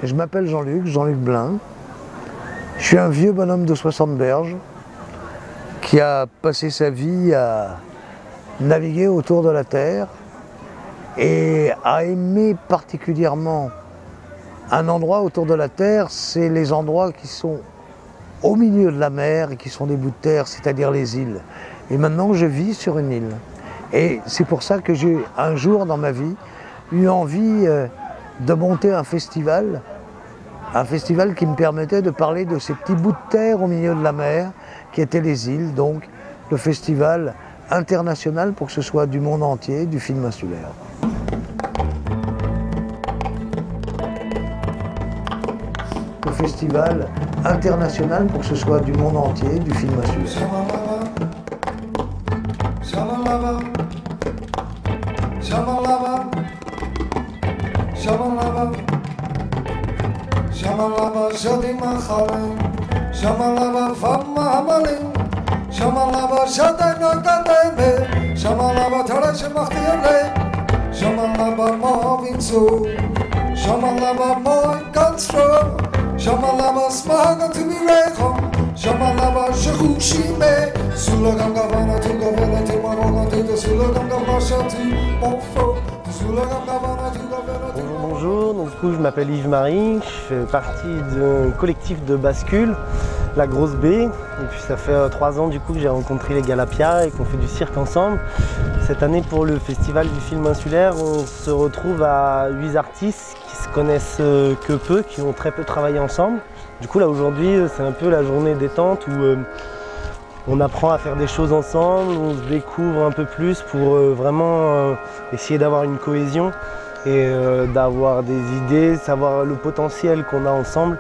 Je m'appelle Jean-Luc Blin. Je suis un vieux bonhomme de 60 berges qui a passé sa vie à naviguer autour de la Terre et a aimé particulièrement un endroit autour de la Terre, c'est les endroits qui sont au milieu de la mer et qui sont des bouts de terre, c'est-à-dire les îles. Et maintenant, je vis sur une île. Et c'est pour ça que j'ai un jour dans ma vie eu envie de monter un festival qui me permettait de parler de ces petits bouts de terre au milieu de la mer, qui étaient les îles, donc le festival international pour que ce soit du monde entier, du film insulaire. Le festival international pour que ce soit du monde entier, du film insulaire. Shamalaba Shadima Khalem, Shamalaba Fama Malim, Shamalaba Shadana Kademe, Shamalaba Tarashamakhile, Shamalaba Movinso, Shamalaba Moinkanstro, Shamalaba Smaga to be Rekho, Shamalaba Shakushime, Sulagangavana to Gavana to Marona to the Sulagangavasha to Mofo, Sulagangavana to Gavana to. Bonjour, donc, du coup, je m'appelle Yves-Marie, je fais partie d'un collectif de bascule, la Grosse B. Et puis ça fait 3 ans du coup que j'ai rencontré les Galapia et qu'on fait du cirque ensemble. Cette année pour le festival du film insulaire, on se retrouve à 8 artistes qui se connaissent que peu, qui ont très peu travaillé ensemble. Du coup là aujourd'hui c'est un peu la journée détente où on apprend à faire des choses ensemble, on se découvre un peu plus pour vraiment essayer d'avoir une cohésion et d'avoir des idées, savoir le potentiel qu'on a ensemble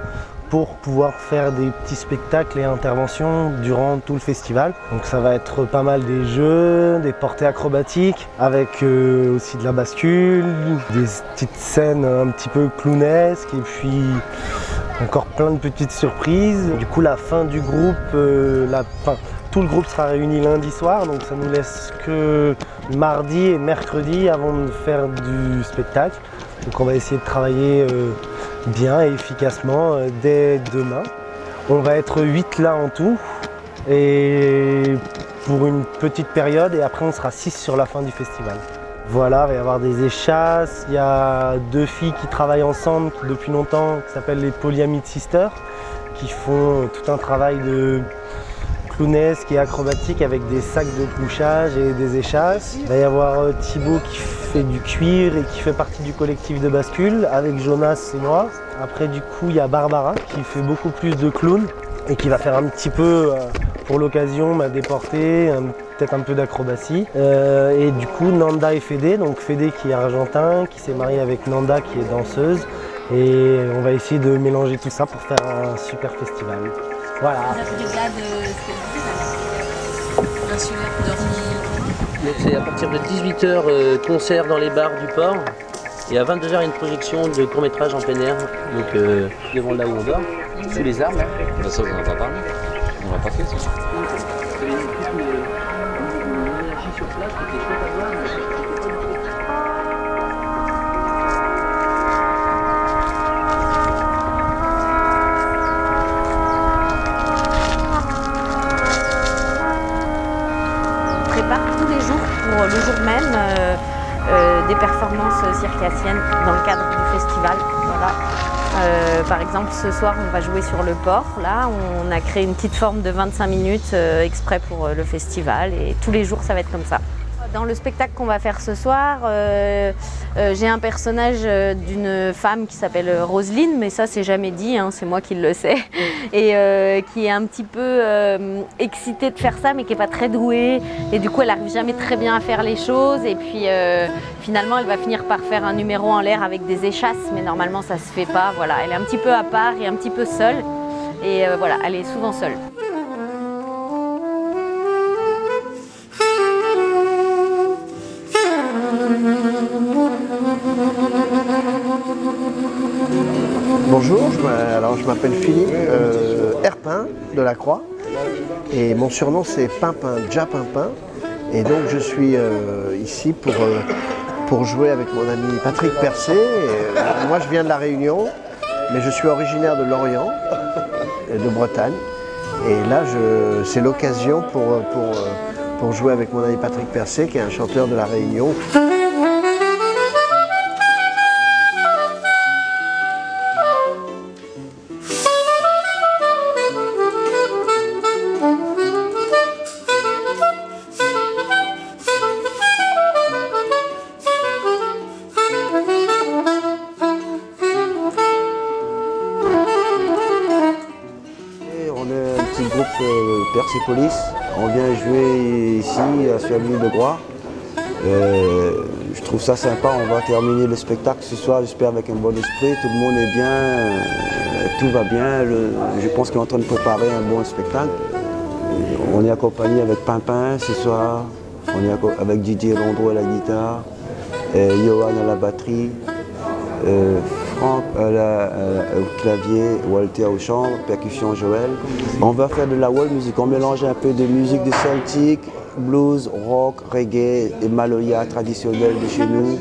pour pouvoir faire des petits spectacles et interventions durant tout le festival. Donc ça va être pas mal des jeux, des portées acrobatiques, avec aussi de la bascule, des petites scènes un petit peu clownesques et puis encore plein de petites surprises. Du coup la fin du groupe, tout le groupe sera réuni lundi soir, donc ça nous laisse que mardi et mercredi avant de faire du spectacle. Donc on va essayer de travailler bien et efficacement dès demain. On va être 8 là en tout, et pour une petite période, et après on sera 6 sur la fin du festival. Voilà, il va y avoir des échasses, il y a 2 filles qui travaillent ensemble depuis longtemps, qui s'appellent les Polyamide Sisters, qui font tout un travail de clownesque et acrobatique avec des sacs de couchage et des échasses. Il va y avoir Thibaut qui fait du cuir et qui fait partie du collectif de bascule avec Jonas et moi. Après du coup il y a Barbara qui fait beaucoup plus de clown et qui va faire un petit peu pour l'occasion des portées, peut-être un peu d'acrobatie. Et du coup Nanda et Fédé, donc Fédé qui est argentin, qui s'est marié avec Nanda qui est danseuse. Et on va essayer de mélanger tout ça pour faire un super festival. Voilà. C'est à partir de 18h concert dans les bars du port, et à 22h une projection de court-métrage en plein air, donc devant là où on dort, sous les arbres. Là. Ça on en a pas parlé, on l'a pas fait ça. Il y avait une énergie sur place qui était chouette à voir. Tous les jours pour le jour même des performances circassiennes dans le cadre du festival. Voilà. Par exemple ce soir on va jouer sur le port. Là on a créé une petite forme de 25 minutes exprès pour le festival, et tous les jours ça va être comme ça. Dans le spectacle qu'on va faire ce soir, j'ai un personnage d'une femme qui s'appelle Roselyne, mais ça c'est jamais dit, hein, c'est moi qui le sais, et qui est un petit peu excitée de faire ça, mais qui n'est pas très douée, et du coup elle n'arrive jamais très bien à faire les choses, et puis finalement elle va finir par faire un numéro en l'air avec des échasses, mais normalement ça se fait pas. Voilà, elle est un petit peu à part et un petit peu seule, et voilà, elle est souvent seule. Bonjour, je m'appelle Philippe Herpin de la Croix, et mon surnom c'est Pimpin, Ja Pimpin, et donc je suis ici pour jouer avec mon ami Patrick Percé. Moi je viens de La Réunion mais je suis originaire de Lorient, de Bretagne. Et là, c'est l'occasion pour jouer avec mon ami Patrick Percé, qui est un chanteur de La Réunion. Persépolis, on vient jouer ici à Suavenue de Groix. Je trouve ça sympa, on va terminer le spectacle ce soir, j'espère avec un bon esprit, tout le monde est bien, tout va bien, je pense qu'on est en train de préparer un bon spectacle. On est accompagné avec Pimpin ce soir, on est avec Didier Landreau à la guitare, Johan à la batterie, Franck au clavier, Walter au chant, percussion Joël. On va faire de la world music, on mélange un peu de musique de celtique, blues, rock, reggae et maloya traditionnel de chez nous.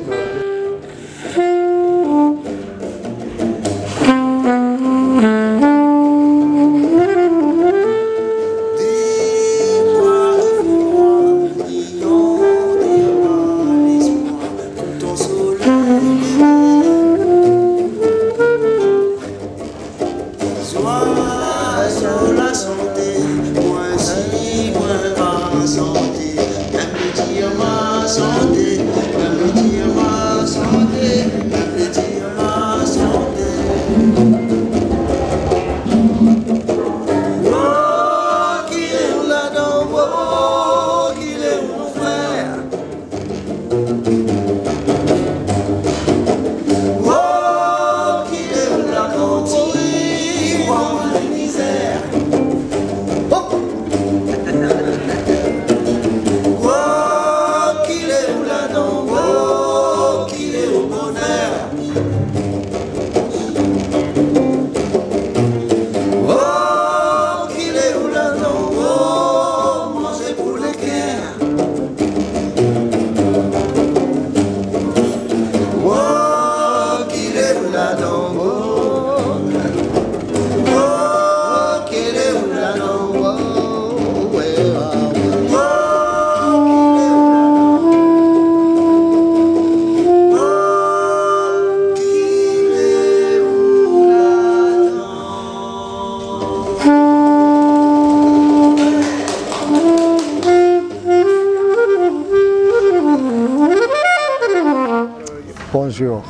Bonjour,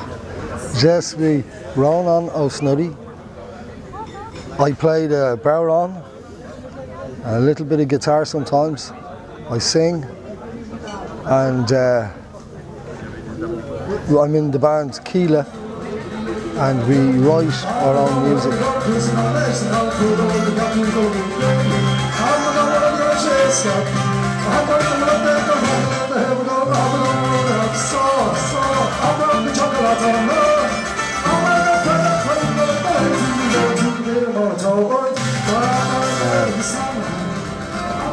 je suis Ronan O'Snuddy. I play the bodhrán, a little bit of guitar sometimes. I sing, and I'm in the band Keela, and we write our own music.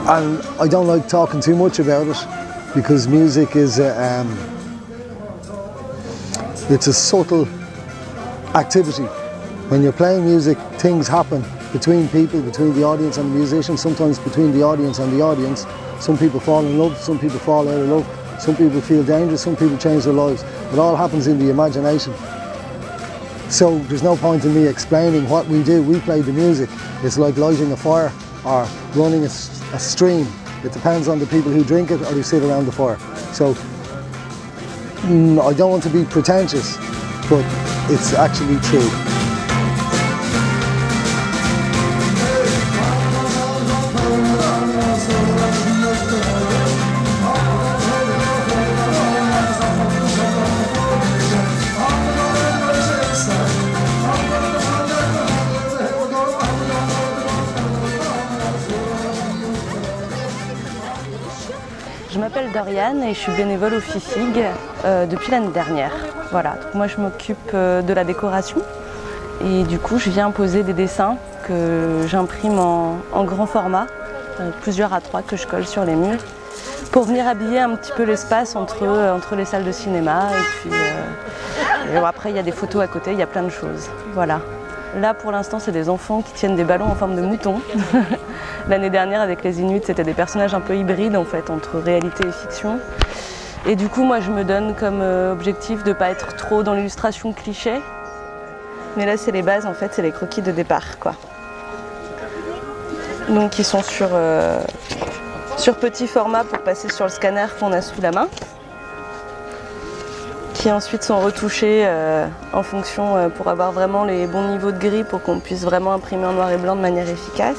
And I don't like talking too much about it, because music is it's a subtle activity. When you're playing music, things happen between people, between the audience and the musician, sometimes between the audience and the audience. Some people fall in love, some people fall out of love, some people feel dangerous, some people change their lives. It all happens in the imagination. So there's no point in me explaining what we do. We play the music. It's like lighting a fire or running a stream. It depends on the people who drink it or who sit around the fire. So I don't want to be pretentious, but it's actually true. Je m'appelle Doriane et je suis bénévole au FIFIG depuis l'année dernière. Voilà, donc moi je m'occupe de la décoration et du coup je viens poser des dessins que j'imprime en grand format, plusieurs A3 que je colle sur les murs pour venir habiller un petit peu l'espace entre les salles de cinéma et puis après il y a des photos à côté, il y a plein de choses. Voilà. Là, pour l'instant, c'est des enfants qui tiennent des ballons en forme de mouton. L'année dernière, avec les Inuits, c'était des personnages un peu hybrides, en fait, entre réalité et fiction. Et du coup, moi, je me donne comme objectif de ne pas être trop dans l'illustration cliché. Mais là, c'est les bases, en fait, c'est les croquis de départ, quoi. Donc, ils sont sur petit format pour passer sur le scanner qu'on a sous la main, qui ensuite sont retouchés en fonction pour avoir vraiment les bons niveaux de gris pour qu'on puisse vraiment imprimer en noir et blanc de manière efficace.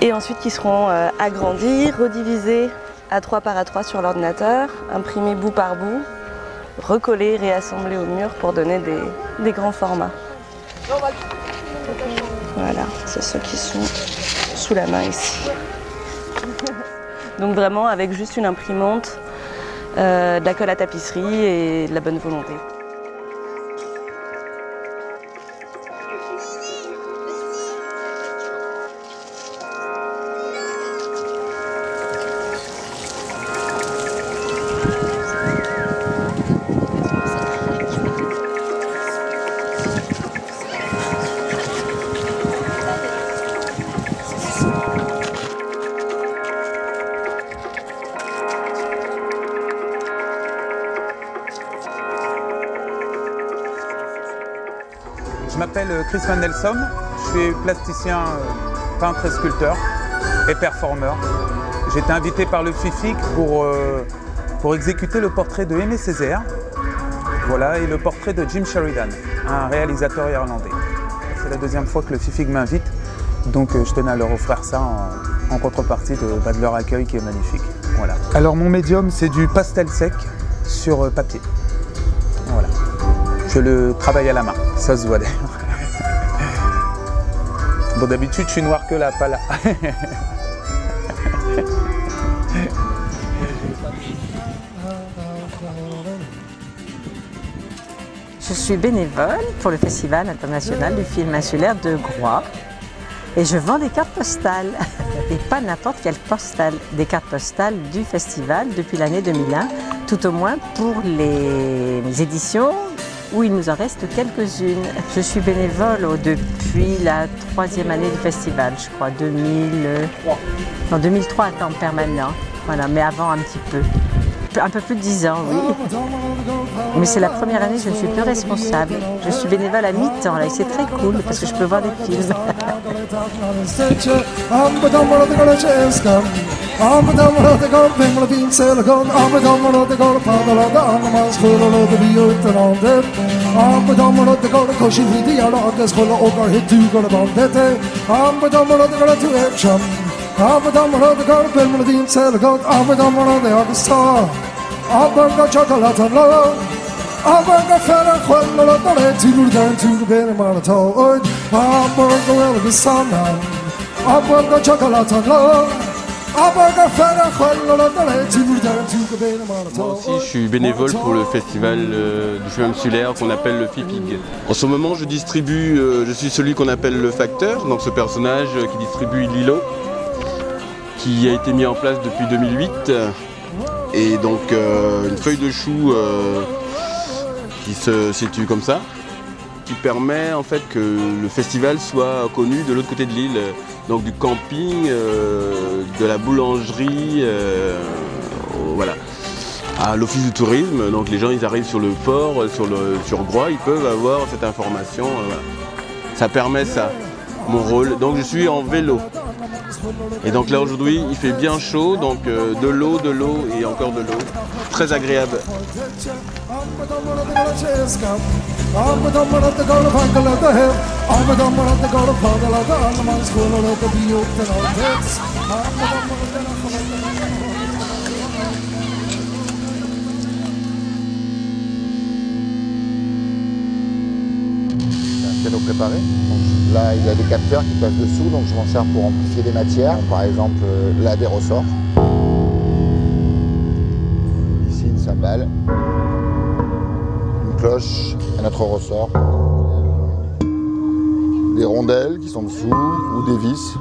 Et ensuite qui seront agrandis, redivisés A3 par A3 sur l'ordinateur, imprimés bout par bout, recollés, réassemblés au mur pour donner des grands formats. Voilà, c'est ceux qui sont sous la main ici. Donc vraiment avec juste une imprimante, de la colle à tapisserie et de la bonne volonté. Je m'appelle Chris Mandelson, je suis plasticien, peintre et sculpteur et performeur. J'ai été invité par le FIFIG pour exécuter le portrait de Aimé Césaire, voilà, et le portrait de Jim Sheridan, un réalisateur irlandais. C'est la deuxième fois que le FIFIG m'invite, donc je tenais à leur offrir ça en contrepartie de leur accueil qui est magnifique. Voilà. Alors mon médium, c'est du pastel sec sur papier. Voilà. Je le travaille à la main, ça se voit d'ailleurs. Bon, d'habitude, je suis noir que là, pas là. Je suis bénévole pour le Festival international du film insulaire de Groix et je vends des cartes postales. Et pas n'importe quelle postale, des cartes postales du festival depuis l'année 2001, tout au moins pour les éditions où il nous en reste quelques-unes. Je suis bénévole depuis la 3e année du festival, je crois, 2003 à temps permanent, voilà, mais avant un petit peu. Un peu plus de 10 ans, oui. Mais c'est la première année que je ne suis plus responsable. Je suis bénévole à mi-temps, là, et c'est très cool parce que je peux voir des films. Moi aussi, je suis bénévole pour le festival du film insulaire qu'on appelle le FIFIG. En ce moment, je distribue, je suis celui qu'on appelle le facteur, donc ce personnage qui distribue l'îlot, qui a été mis en place depuis 2008. Et donc une feuille de chou qui se situe comme ça, qui permet en fait que le festival soit connu de l'autre côté de l'île, donc du camping, de la boulangerie, voilà, à l'office du tourisme. Donc les gens ils arrivent sur le port, sur Groix, ils peuvent avoir cette information. Voilà. Ça permet ça, mon rôle. Donc je suis en vélo. Et donc là aujourd'hui il fait bien chaud, donc de l'eau et encore de l'eau. Très agréable. piano préparé. Donc, là, il y a des capteurs qui passent dessous, donc je m'en sers pour amplifier des matières. Par exemple, là, des ressorts. Ici, une cymbale. Une cloche, un autre ressort. Des rondelles qui sont dessous, ou des vis.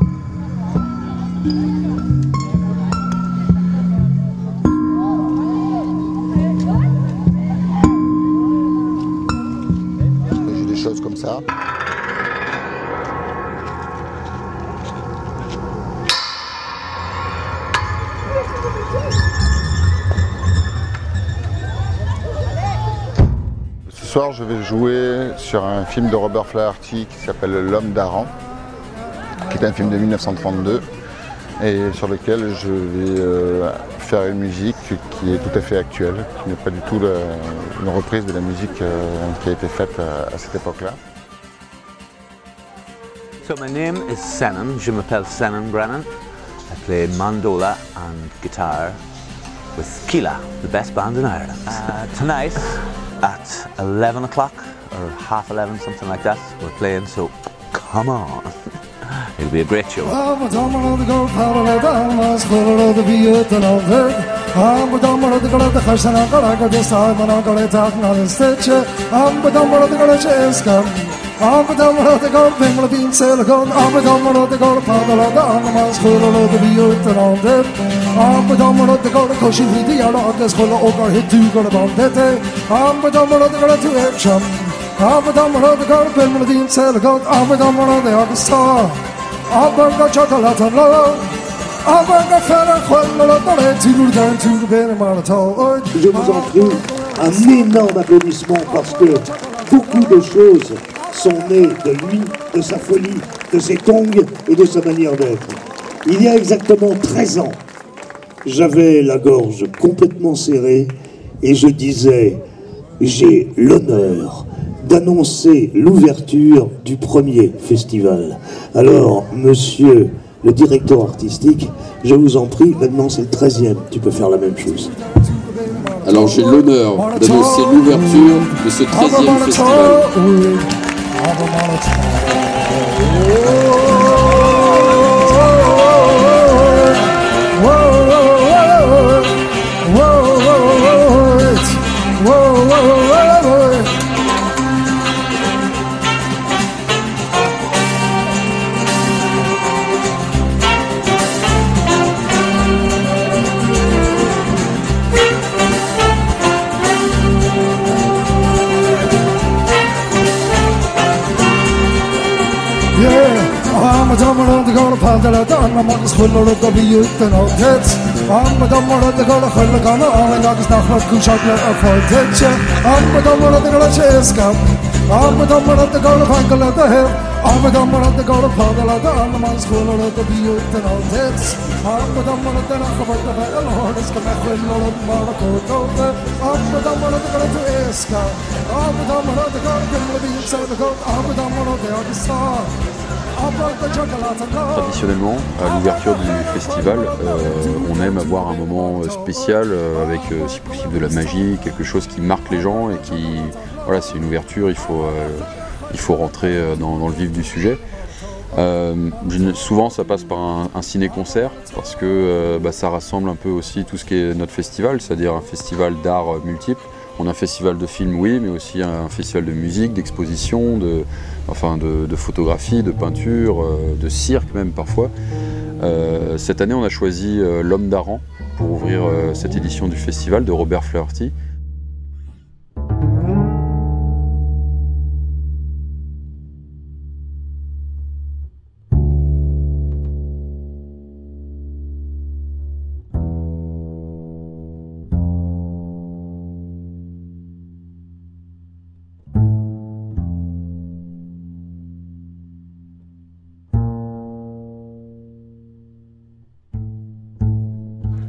choses comme ça. Ce soir, je vais jouer sur un film de Robert Flaherty qui s'appelle L'Homme d'Aran, qui est un film de 1932 et sur lequel je vais faire une musique qui est tout à fait actuelle, qui n'est pas du tout une reprise de la musique qui a été faite à cette époque-là. So my name is Senan, je m'appelle Senan Brennan. I play mandola and guitar with Kila, the best band in Ireland. Tonight at 11 o'clock or half 11, something like that, we're playing, so come on. It'll be a great show. Je vous en prie, un énorme applaudissement parce que beaucoup de choses sont nées de lui, de sa folie, de ses tongs et de sa manière d'être. Il y a exactement 13 ans, j'avais la gorge complètement serrée et je disais « J'ai l'honneur d'annoncer l'ouverture du premier festival. » Alors, monsieur le directeur artistique, je vous en prie, maintenant c'est le 13e, tu peux faire la même chose. Alors j'ai l'honneur d'annoncer l'ouverture de ce 13e festival. Traditionnellement, à l'ouverture du festival, on aime avoir un moment spécial avec, si possible, de la magie, quelque chose qui marque les gens et qui, voilà, c'est une ouverture, il faut rentrer dans le vif du sujet. Souvent, ça passe par un ciné-concert parce que ça rassemble un peu aussi tout ce qui est notre festival, c'est-à-dire un festival d'art multiple. On a un festival de films, oui, mais aussi un festival de musique, d'exposition, de photographie, de peinture, de cirque même parfois. Cette année, on a choisi L'Homme d'Aran pour ouvrir cette édition du festival de Robert Flaherty.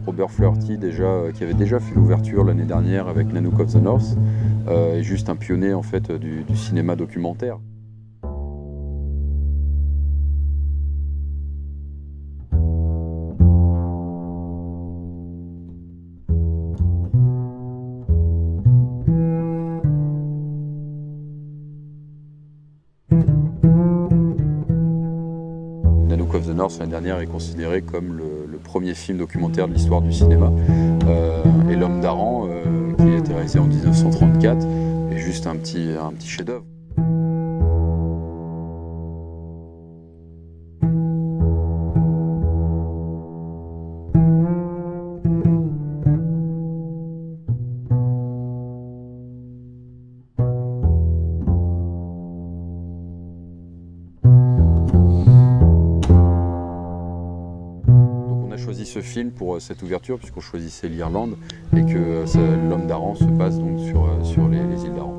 Robert Flaherty, qui avait déjà fait l'ouverture l'année dernière avec Nanook of the North, est juste un pionnier en fait du cinéma documentaire. Nanook of the North l'année dernière est considéré comme le premier film documentaire de l'histoire du cinéma. Et L'Homme d'Aran, qui a été réalisé en 1934, est juste un petit chef-d'œuvre. choisi ce film pour cette ouverture, puisqu'on choisissait l'Irlande et que l'Homme d'Aran se passe donc sur les îles d'Aran.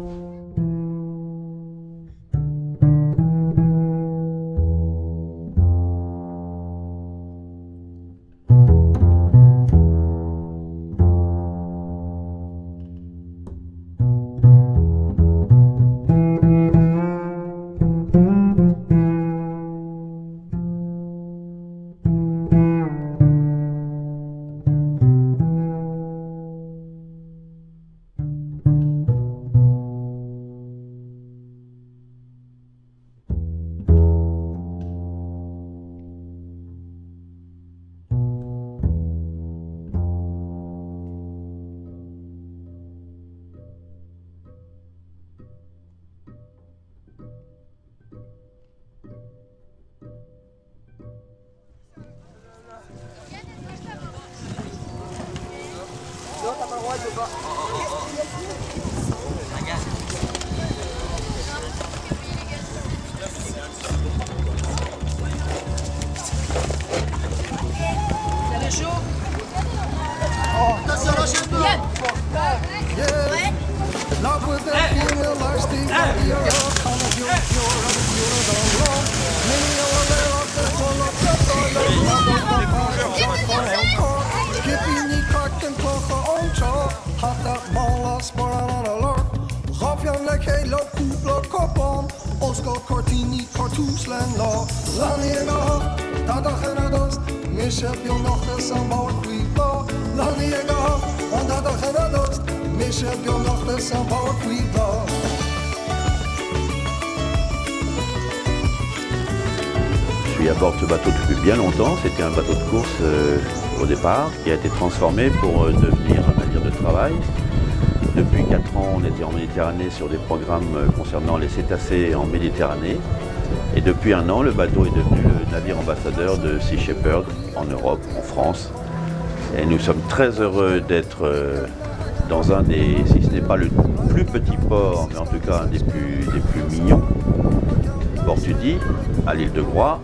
Je suis à bord de ce bateau depuis bien longtemps. C'était un bateau de course au départ qui a été transformé pour devenir un navire de travail. Depuis 4 ans, on était en Méditerranée sur des programmes concernant les cétacés en Méditerranée. Et depuis 1 an, le bateau est devenu le navire ambassadeur de Sea Shepherd en Europe, en France. Et nous sommes très heureux d'être dans un des, si ce n'est pas le plus petit port, mais en tout cas un des plus mignons, Port-Tudy, à l'île de Groix,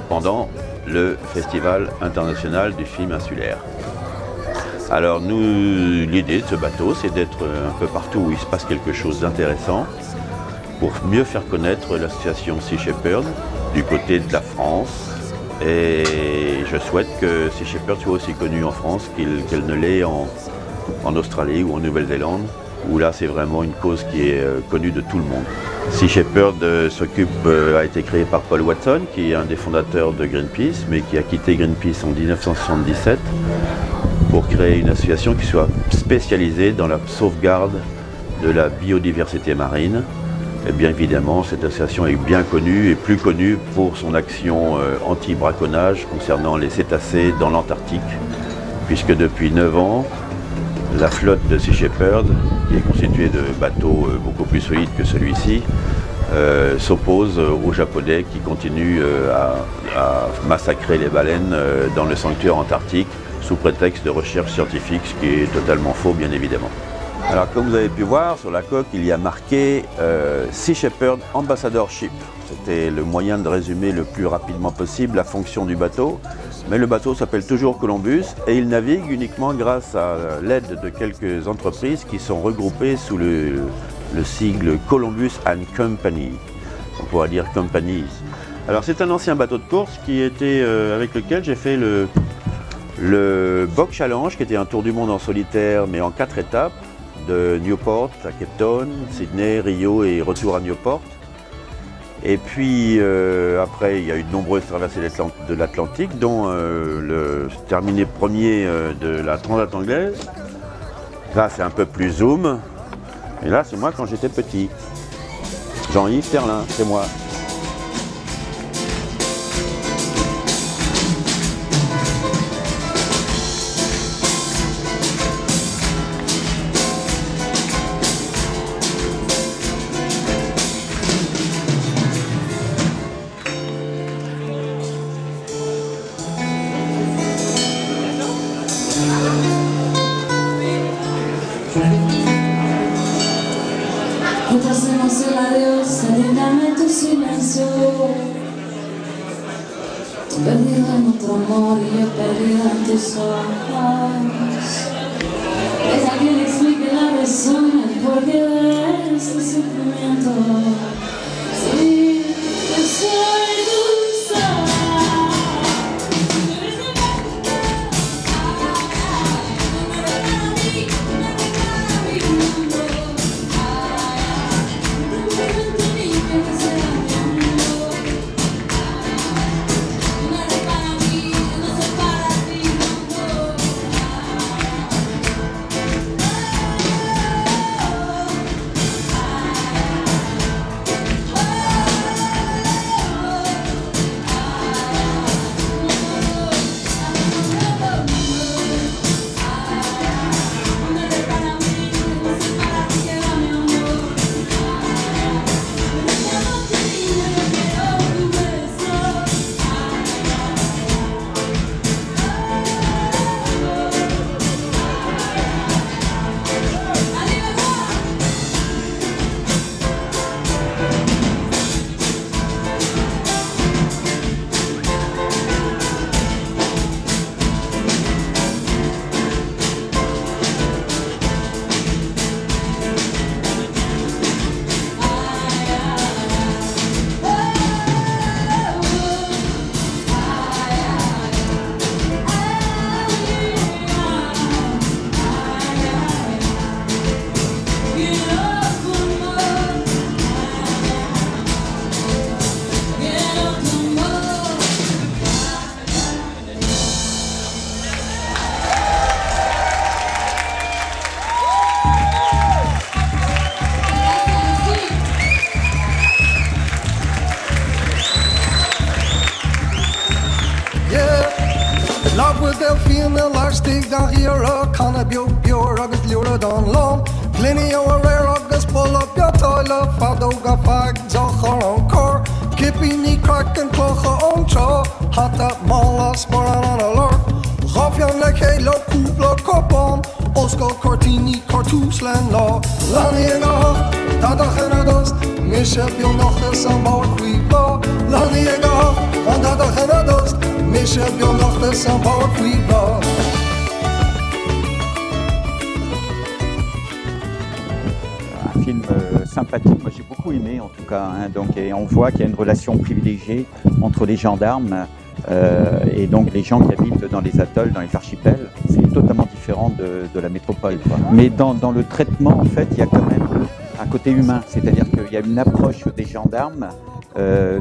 pendant le Festival international du film insulaire. Alors l'idée de ce bateau, c'est d'être un peu partout où il se passe quelque chose d'intéressant pour mieux faire connaître l'association Sea Shepherd du côté de la France. Et je souhaite que Sea Shepherd soit aussi connue en France qu'elle ne l'est en Australie ou en Nouvelle-Zélande, où là c'est vraiment une cause qui est connue de tout le monde. Sea Shepherd a été créé par Paul Watson, qui est un des fondateurs de Greenpeace, mais qui a quitté Greenpeace en 1977 pour créer une association qui soit spécialisée dans la sauvegarde de la biodiversité marine. Et bien évidemment, cette association est bien connue et plus connue pour son action anti-braconnage concernant les cétacés dans l'Antarctique, puisque depuis 9 ans, la flotte de Sea Shepherd, qui est constituée de bateaux beaucoup plus solides que celui-ci, s'oppose aux Japonais qui continuent à massacrer les baleines dans le sanctuaire antarctique sous prétexte de recherche scientifique, ce qui est totalement faux, bien évidemment. Alors, comme vous avez pu voir, sur la coque, il y a marqué Sea Shepherd Ambassador Ship. C'était le moyen de résumer le plus rapidement possible la fonction du bateau. Mais le bateau s'appelle toujours Columbus et il navigue uniquement grâce à l'aide de quelques entreprises qui sont regroupées sous le sigle Columbus and Company. On pourrait dire Companies. Alors, c'est un ancien bateau de course qui était, avec lequel j'ai fait le Bock Challenge, qui était un tour du monde en solitaire, mais en 4 étapes, de Newport à Cape Town, Sydney, Rio et retour à Newport. Et puis après, il y a eu de nombreuses traversées de l'Atlantique, dont le terminé premier de la Transat anglaise. Là, c'est un peu plus zoom. Et là, c'est moi quand j'étais petit. Jean-Yves Terlin, c'est moi. Perdida en tu amor y yo perdida en tus ojos. Deja que le explique la razón, el porqué de este sufrimiento. Sí, yo soy tu sol. Stig da hira kan a bjor agus lura don lom Glini o a rare agus pull up your toilet Fadoga fag zochar on cor Kippy ni crack and clocha on cha Hata mala sporan on a lurk Rafjan le helo koepla kopon Osko cortini cartooslen la Lani en a dadag en a dust Mis heb je nog eens aan bouw kwiebla Lani en a dadag en a dust Mis heb je nog eens aan bouw kwiebla Film sympathique, moi j'ai beaucoup aimé en tout cas, hein, donc, et on voit qu'il y a une relation privilégiée entre les gendarmes et donc les gens qui habitent dans les atolls, dans les archipels. C'est totalement différent de la métropole, quoi. Mais dans le traitement en fait il y a quand même un côté humain, c'est-à-dire qu'il y a une approche des gendarmes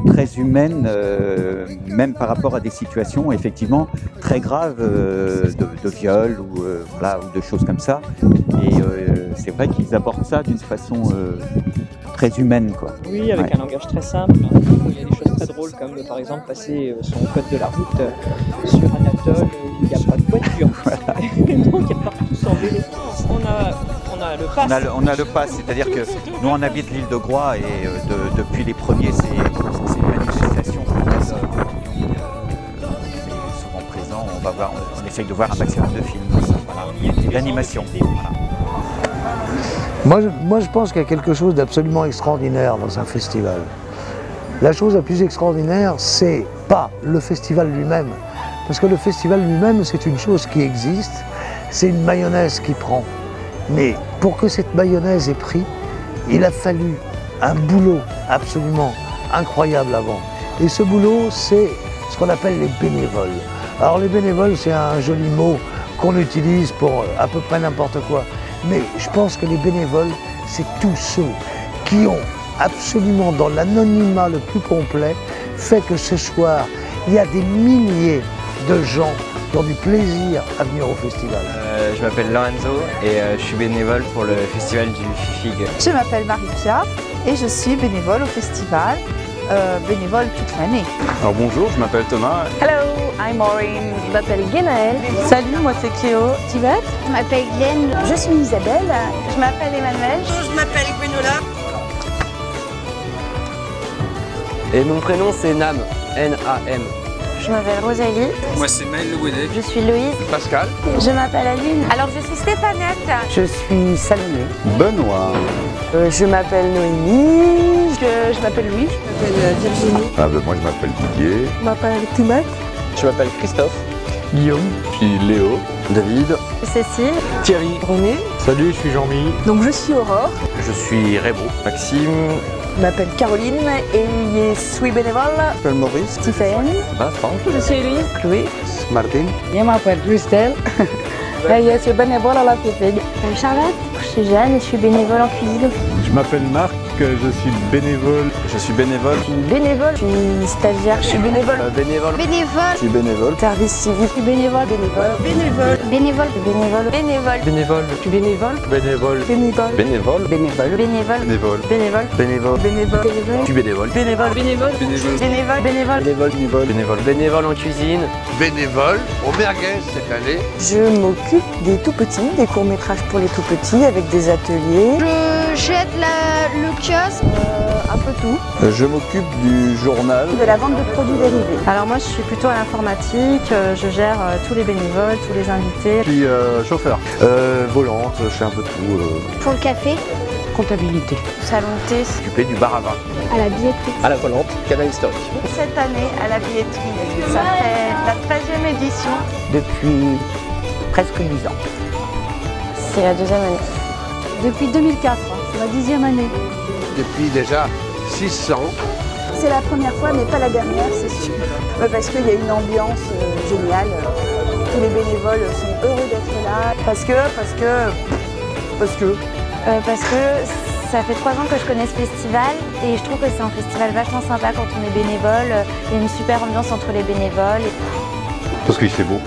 très humaine, même par rapport à des situations effectivement très graves de viol ou, voilà, ou de choses comme ça. Et c'est vrai qu'ils abordent ça d'une façon très humaine, quoi. Oui, avec un langage très simple. Il y a des choses très drôles comme par exemple passer son code de la route sur un atoll où il n'y a pas de voiture. Voilà. Donc il y a partout sans vélo. On a le pass. On a le pass, c'est-à-dire que nous on habite l'île de Groix et depuis les premiers ces manifestations souvent présents, on essaye de voir un maximum de films, voilà, d'animation. Voilà. Moi je pense qu'il y a quelque chose d'absolument extraordinaire dans un festival. La chose la plus extraordinaire, c'est pas le festival lui-même, parce que le festival lui-même c'est une chose qui existe, c'est une mayonnaise qui prend. Mais pour que cette mayonnaise ait pris, il a fallu un boulot absolument incroyable avant. Et ce boulot, c'est ce qu'on appelle les bénévoles. Alors les bénévoles, c'est un joli mot qu'on utilise pour à peu près n'importe quoi. Mais je pense que les bénévoles, c'est tous ceux qui ont absolument, dans l'anonymat le plus complet, fait que ce soir, il y a des milliers de gens qui ont du plaisir à venir au festival. Je m'appelle Lorenzo et je suis bénévole pour le festival du FIFIG. Je m'appelle Marie-Pia et je suis bénévole au festival, bénévole toute l'année. Alors bonjour, je m'appelle Thomas. Hello, I'm Maureen. Je m'appelle Guénaëlle. Salut, moi c'est Cléo. Tu vas? Je m'appelle Glenn. Je suis Isabelle. Je m'appelle Emmanuel. Je m'appelle Gwenola. Et mon prénom c'est Nam, N-A-M. Je m'appelle Rosalie. Moi c'est Maël Le Gouenet. Je suis Loïse. Pascal. Je m'appelle Aline. Alors je suis Stéphanette. Je suis Salomé. Benoît. Je m'appelle Noémie. Je Je m'appelle Louise. Je m'appelle Virginie. Moi je m'appelle Didier. Je m'appelle Timette. Je m'appelle Christophe. Guillaume. Je suis Léo. David. Cécile. Thierry. René. Salut, je suis Jean-Mi. Donc je suis Aurore. Je suis Rébo. Maxime. Je m'appelle Caroline et je suis bénévole. Je m'appelle Maurice. Stéphane. Vincent. Je suis Louise. Chloé. Martin. Je m'appelle Christelle. Et je suis bénévole à la FIFIG. Charlotte. Je suis Jeanne et je suis bénévole en cuisine. Je m'appelle Marc, je suis bénévole. Je suis bénévole. Je suis bénévole. Je suis stagiaire. Je suis bénévole. Bénévole. Bénévole. Je suis bénévole. Service civique. Je suis bénévole. Bénévole. Bénévole. Bénévole. Bénévole. Bénévole. Bénévole. Je suis bénévole. Bénévole. Bénévole. Bénévole. Bénévole. Bénévole. Bénévole. Bénévole. Bénévole. Bénévole. Je suis bénévole. Bénévole. Bénévole. Bénévole. Bénévole. Bénévole. Bénévole. Bénévole. Bénévole en cuisine. Bénévole au merguez cette année. Je m'occupe des tout petits, des courts-métrages pour les tout petits avec des ateliers. Je jette le kiosque. Un peu tout. Je m'occupe du journal. De la vente de produits dérivés. Alors moi je suis plutôt à l'informatique, je gère tous les bénévoles, tous les invités. Je suis chauffeur. Volante, je fais un peu de tout. Pour le café. Comptabilité. Salon de thé. Occupé du bar à vin. À la billetterie. À la volante, canal historique. Cette année à la billetterie, ça fait la 13e édition. Depuis presque 10 ans. C'est la 2e année. Depuis 2004, c'est ma 10e année. Depuis déjà 6 ans. C'est la première fois, mais pas la dernière, c'est sûr. Parce qu'il y a une ambiance géniale. Tous les bénévoles sont heureux d'être là. Parce que ça fait 3 ans que je connais ce festival et je trouve que c'est un festival vachement sympa quand on est bénévole. Il y a une super ambiance entre les bénévoles. Parce qu'il fait beau.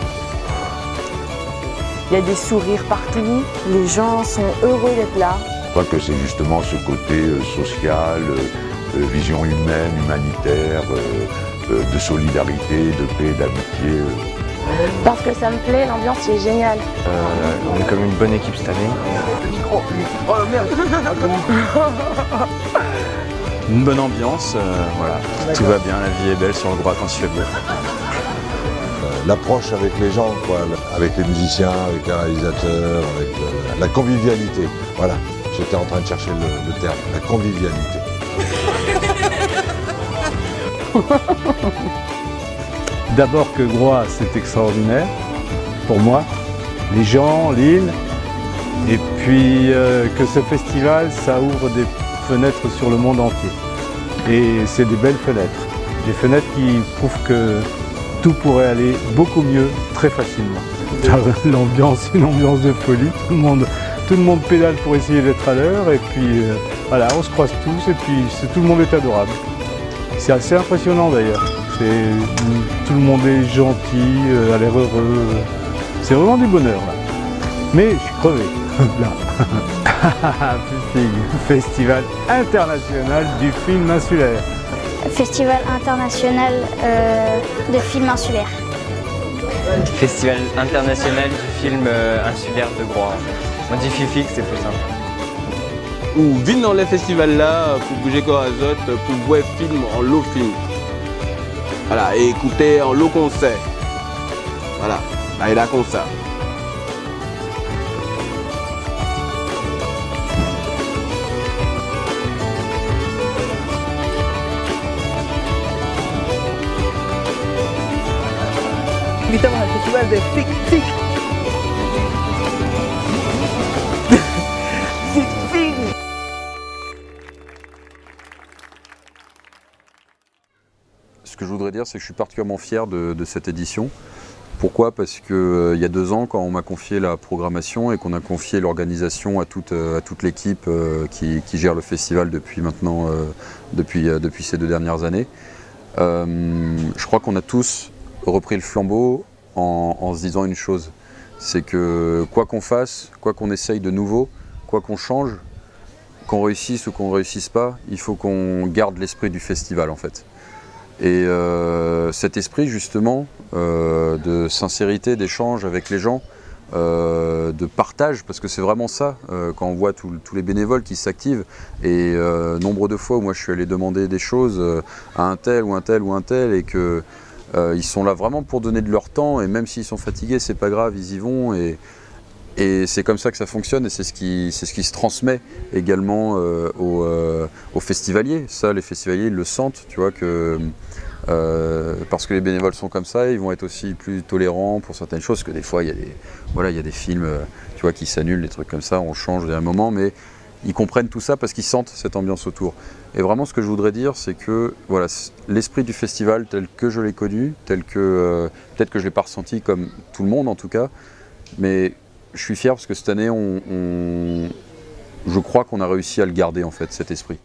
Il y a des sourires partout, les gens sont heureux d'être là. Je crois que c'est justement ce côté social, vision humaine, humanitaire, de solidarité, de paix, d'amitié. Parce que ça me plaît, l'ambiance est géniale. On est comme une bonne équipe cette année. Oh merde. Une bonne ambiance, voilà. Tout va bien, la vie est belle sur le droit quand il fait beau. L'approche avec les gens, quoi, avec les musiciens, avec les réalisateurs, avec la convivialité. Voilà, j'étais en train de chercher le terme, la convivialité. D'abord que Groix, c'est extraordinaire, pour moi, les gens, l'île, et puis que ce festival, ça ouvre des fenêtres sur le monde entier. Et c'est des belles fenêtres, des fenêtres qui prouvent que tout pourrait aller beaucoup mieux, très facilement. L'ambiance, une ambiance de folie, tout le monde pédale pour essayer d'être à l'heure, et puis voilà, on se croise tous, et puis tout le monde est adorable. C'est assez impressionnant d'ailleurs. Tout le monde est gentil, a l'air heureux. C'est vraiment du bonheur là. Mais je suis crevé, là. Festival international du film insulaire. Festival international de films insulaires. Festival international du film insulaire de Groix. On dit FIFIG, c'est plus simple. Ou vin dans les festivals là pour bouger corps azote, pour voir film en lot film. Voilà, et écouter en lot concert. Voilà, là il a comme ça. Évidemment, le festival de FIFIG. Ce que je voudrais dire, c'est que je suis particulièrement fier de cette édition. Pourquoi? Parce qu'il y a 2 ans, quand on m'a confié la programmation et qu'on a confié l'organisation à toute l'équipe qui gère le festival depuis maintenant, depuis ces 2 dernières années, je crois qu'on a tous repris le flambeau en se disant une chose, c'est que quoi qu'on fasse, quoi qu'on essaye de nouveau, quoi qu'on change, qu'on réussisse ou qu'on ne réussisse pas, il faut qu'on garde l'esprit du festival en fait. Et cet esprit justement de sincérité, d'échange avec les gens, de partage, parce que c'est vraiment ça, quand on voit tous les bénévoles qui s'activent, et nombre de fois où moi je suis allé demander des choses à un tel ou un tel ou un tel, et que ils sont là vraiment pour donner de leur temps, et même s'ils sont fatigués, c'est pas grave, ils y vont, et Et c'est comme ça que ça fonctionne et c'est ce qui se transmet également aux festivaliers. Ça, les festivaliers, ils le sentent, tu vois, que parce que les bénévoles sont comme ça, ils vont être aussi plus tolérants pour certaines choses, parce que des fois, il y a des films tu vois, qui s'annulent, des trucs comme ça, on change à un moment, mais ils comprennent tout ça parce qu'ils sentent cette ambiance autour. Et vraiment, ce que je voudrais dire, c'est que voilà, l'esprit du festival tel que je l'ai connu, tel que peut-être que je ne l'ai pas ressenti comme tout le monde en tout cas, mais je suis fier parce que cette année, je crois qu'on a réussi à le garder en fait, cet esprit.